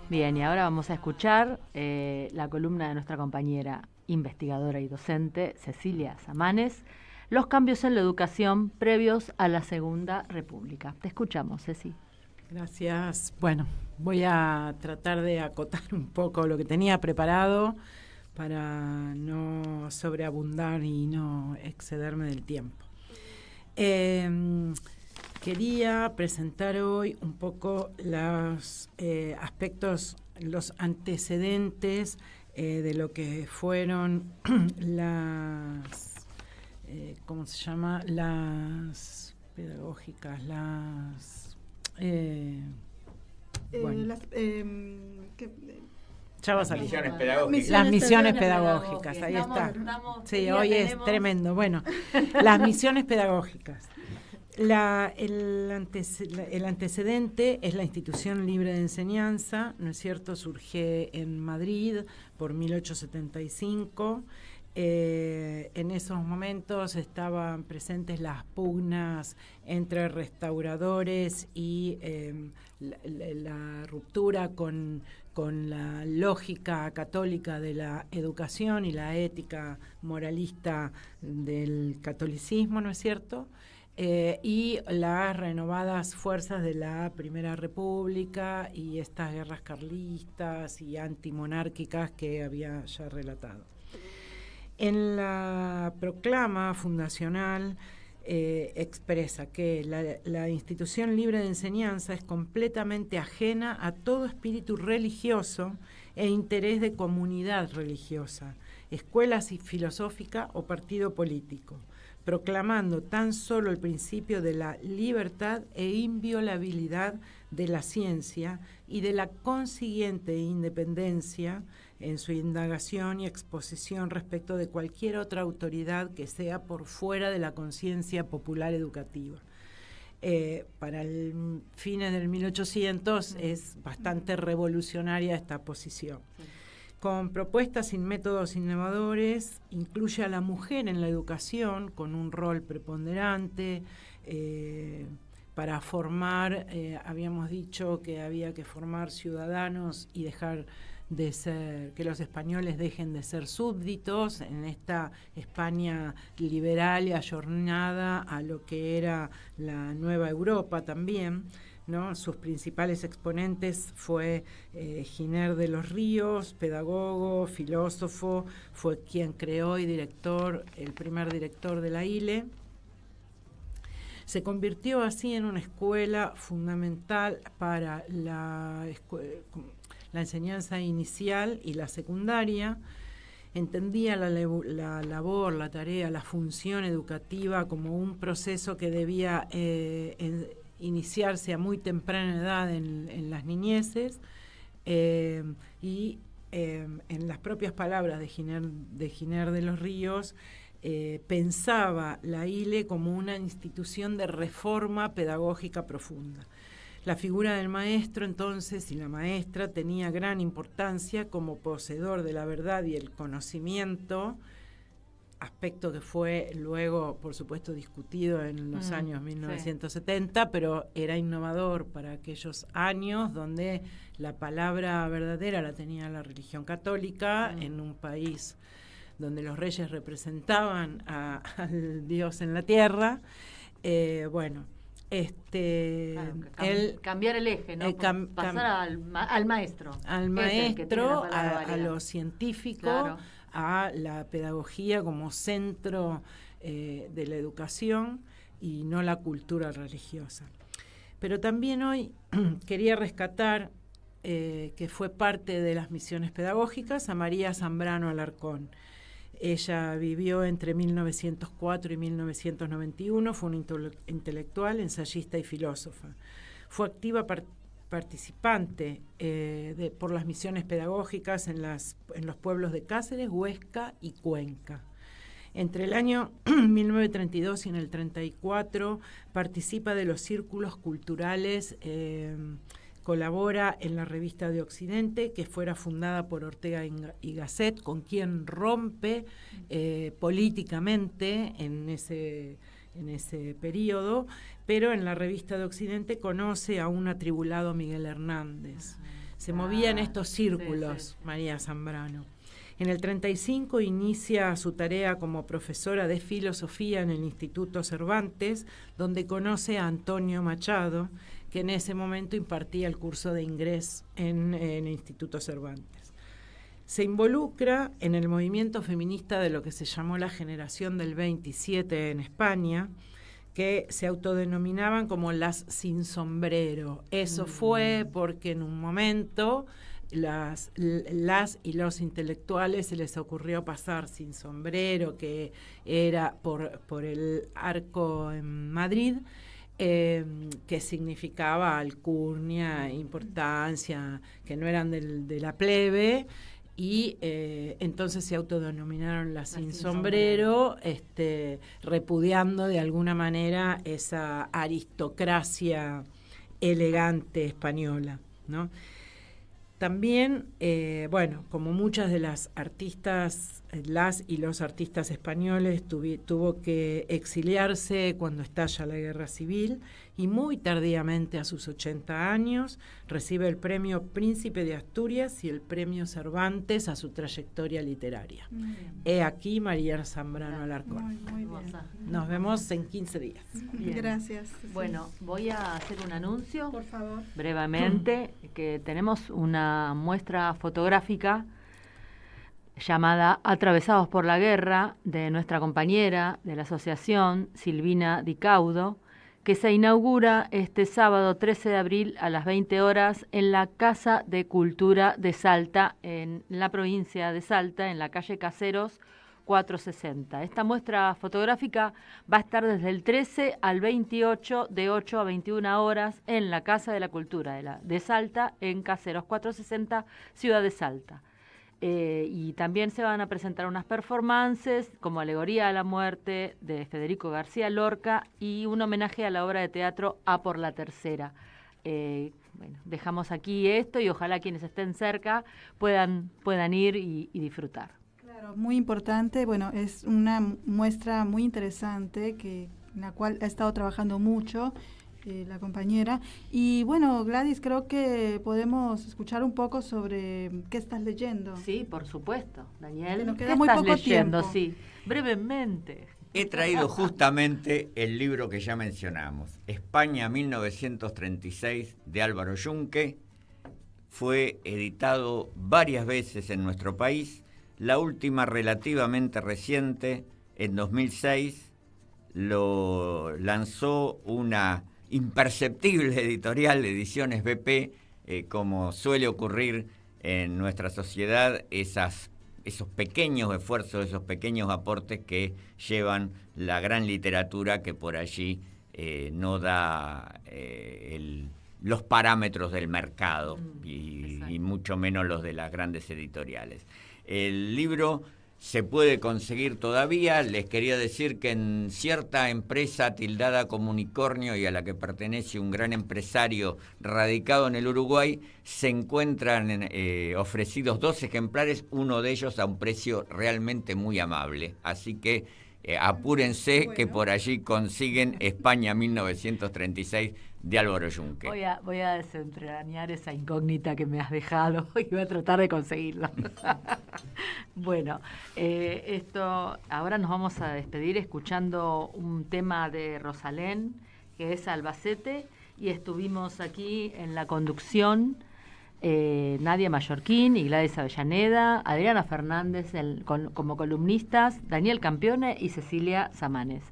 Bien, y ahora vamos a escuchar la columna de nuestra compañera investigadora y docente Cecilia Samanes. Los cambios en la educación previos a la Segunda República. Te escuchamos, Ceci. Gracias. Bueno, voy a tratar de acotar un poco lo que tenía preparado para no sobreabundar y no excederme del tiempo. Quería presentar hoy un poco los aspectos los antecedentes de lo que fueron las, ¿cómo se llama? Las pedagógicas, las... bueno. Ya va a salir. Misiones pedagógicas. Las misiones pedagógicas, ahí está. Sí, hoy es tremendo. Bueno, las misiones pedagógicas. El antecedente es la Institución Libre de Enseñanza, ¿no es cierto? Surge en Madrid por 1875. En esos momentos estaban presentes las pugnas entre restauradores y la ruptura con la lógica católica de la educación y la ética moralista del catolicismo, ¿no es cierto? Y las renovadas fuerzas de la Primera República y estas guerras carlistas y antimonárquicas que había ya relatado. En la proclama fundacional expresa que la Institución Libre de Enseñanza es completamente ajena a todo espíritu religioso e interés de comunidad religiosa, escuela filosófica o partido político, proclamando tan solo el principio de la libertad e inviolabilidad de la ciencia y de la consiguiente independencia en su indagación y exposición respecto de cualquier otra autoridad que sea por fuera de la conciencia popular educativa. Para el fines del 1800 es bastante revolucionaria esta posición. Con propuestas y métodos innovadores, incluye a la mujer en la educación con un rol preponderante para formar, habíamos dicho que había que formar ciudadanos y dejar de ser, que los españoles dejen de ser súbditos en esta España liberal y ayornada a lo que era la Nueva Europa también, ¿no? Sus principales exponentes fue Giner de los Ríos, pedagogo, filósofo, fue quien creó y el primer director de la ILE. Se convirtió así en una escuela fundamental para la enseñanza inicial y la secundaria. Entendía la labor, la tarea, la función educativa como un proceso que debía iniciarse a muy temprana edad en las niñeces, y en las propias palabras de Giner de los Ríos, pensaba la ILE como una institución de reforma pedagógica profunda. La figura del maestro entonces y la maestra tenía gran importancia como poseedor de la verdad y el conocimiento, aspecto que fue luego, por supuesto, discutido en los años 1970, sí. Pero era innovador para aquellos años donde la palabra verdadera la tenía la religión católica, en un país donde los reyes representaban al Dios en la tierra. Cambiar el eje, ¿no? Pasar al maestro. Al maestro, a lo científico, claro, a la pedagogía como centro de la educación y no la cultura religiosa. Pero también hoy quería rescatar, que fue parte de las misiones pedagógicas, a María Zambrano Alarcón. Ella vivió entre 1904 y 1991, fue una intelectual, ensayista y filósofa. Fue activa participante por las misiones pedagógicas en los pueblos de Cáceres, Huesca y Cuenca. Entre el año 1932 y en el 1934 participa de los círculos culturales, colabora en la Revista de Occidente, que fuera fundada por Ortega y Gasset, con quien rompe políticamente en ese periodo, pero en la Revista de Occidente conoce a un atribulado Miguel Hernández. Se movía en estos círculos, María Zambrano. En el 1935 inicia su tarea como profesora de filosofía en el Instituto Cervantes, donde conoce a Antonio Machado, que en ese momento impartía el curso de ingreso en el Instituto Cervantes. Se involucra en el movimiento feminista de lo que se llamó la generación del 27 en España, que se autodenominaban como las sin sombrero. Eso fue porque en un momento las y los intelectuales se les ocurrió pasar sin sombrero, que era por el Arco en Madrid, que significaba alcurnia, importancia, que no eran de la plebe, y entonces se autodenominaron las sin sombrero, repudiando de alguna manera esa aristocracia elegante española, ¿no? También, como muchas de las artistas, las y los artistas españoles, tuvo que exiliarse cuando estalla la Guerra Civil, y muy tardíamente, a sus 80 años, recibe el premio Príncipe de Asturias y el premio Cervantes a su trayectoria literaria. He aquí María Zambrano Alarcón. Muy bien. Nos vemos en 15 días. Bien. Gracias. Bueno, voy a hacer un anuncio, Por favor. brevemente, que tenemos una muestra fotográfica llamada Atravesados por la Guerra, de nuestra compañera de la asociación, Silvina Di Caudo, que se inaugura este sábado 13 de abril a las 20 horas en la Casa de Cultura de Salta, en la provincia de Salta, en la calle Caseros 460. Esta muestra fotográfica va a estar desde el 13 al 28, de 8 a 21 horas, en la Casa de la Cultura de Salta, en Caseros 460, Ciudad de Salta. Y también se van a presentar unas performances como Alegoría a la Muerte de Federico García Lorca y un homenaje a la obra de teatro A por la Tercera. Dejamos aquí esto y ojalá quienes estén cerca puedan ir y disfrutar. Claro, muy importante. Bueno, es una muestra muy interesante en la cual ha estado trabajando mucho la compañera. Y bueno, Gladys, creo que podemos escuchar un poco sobre qué estás leyendo. Sí, por supuesto, Daniel. Que nos queda ¿Qué muy estás poco leyendo? tiempo. Sí, brevemente. He traído justamente el libro que ya mencionamos, España 1936, de Álvaro Yunque. Fue editado varias veces en nuestro país, la última relativamente reciente, en 2006, lo lanzó una imperceptible editorial, Ediciones BP, como suele ocurrir en nuestra sociedad, esos pequeños esfuerzos, esos pequeños aportes que llevan la gran literatura que por allí no da los parámetros del mercado y mucho menos los de las grandes editoriales. El libro se puede conseguir todavía. Les quería decir que en cierta empresa tildada como Unicornio y a la que pertenece un gran empresario radicado en el Uruguay, se encuentran ofrecidos 2 ejemplares, uno de ellos a un precio realmente muy amable. Así que apúrense, que por allí consiguen España 1936 de Álvaro Yunque. Voy a desentrañar esa incógnita que me has dejado y voy a tratar de conseguirlo. Bueno, ahora nos vamos a despedir escuchando un tema de Rosalén, que es Albacete, y estuvimos aquí en la conducción Nadia Mallorquín y Gladys Avellaneda, Adriana Fernández como columnistas, Daniel Campione y Cecilia Samanes.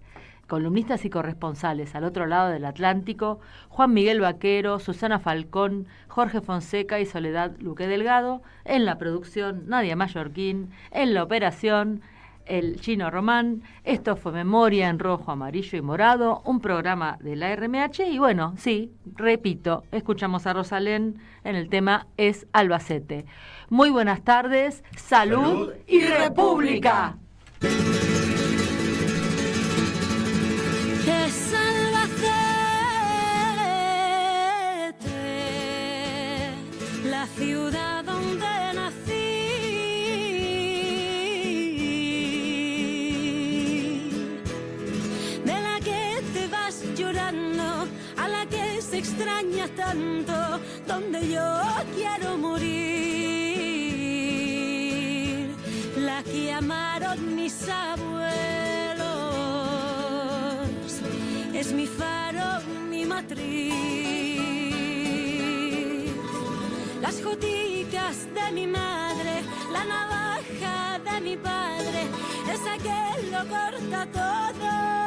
Columnistas y corresponsales al otro lado del Atlántico, Juan Miguel Vaquero, Susana Falcón, Jorge Fonseca y Soledad Luque Delgado. En la producción, Nadia Mallorquín. En la operación, el Chino Román. Esto fue Memoria en Rojo, Amarillo y Morado, un programa de la RMH. Y bueno, sí, repito, escuchamos a Rosalén en el tema Es Albacete. Muy buenas tardes, salud y república. Es Albacete, la ciudad donde nací, de la que te vas llorando, a la que se extraña tanto, donde yo quiero morir, la que amaron mis abuelos. Es mi faro, mi matriz. Las joticas de mi madre, la navaja de mi padre, esa que lo corta todo.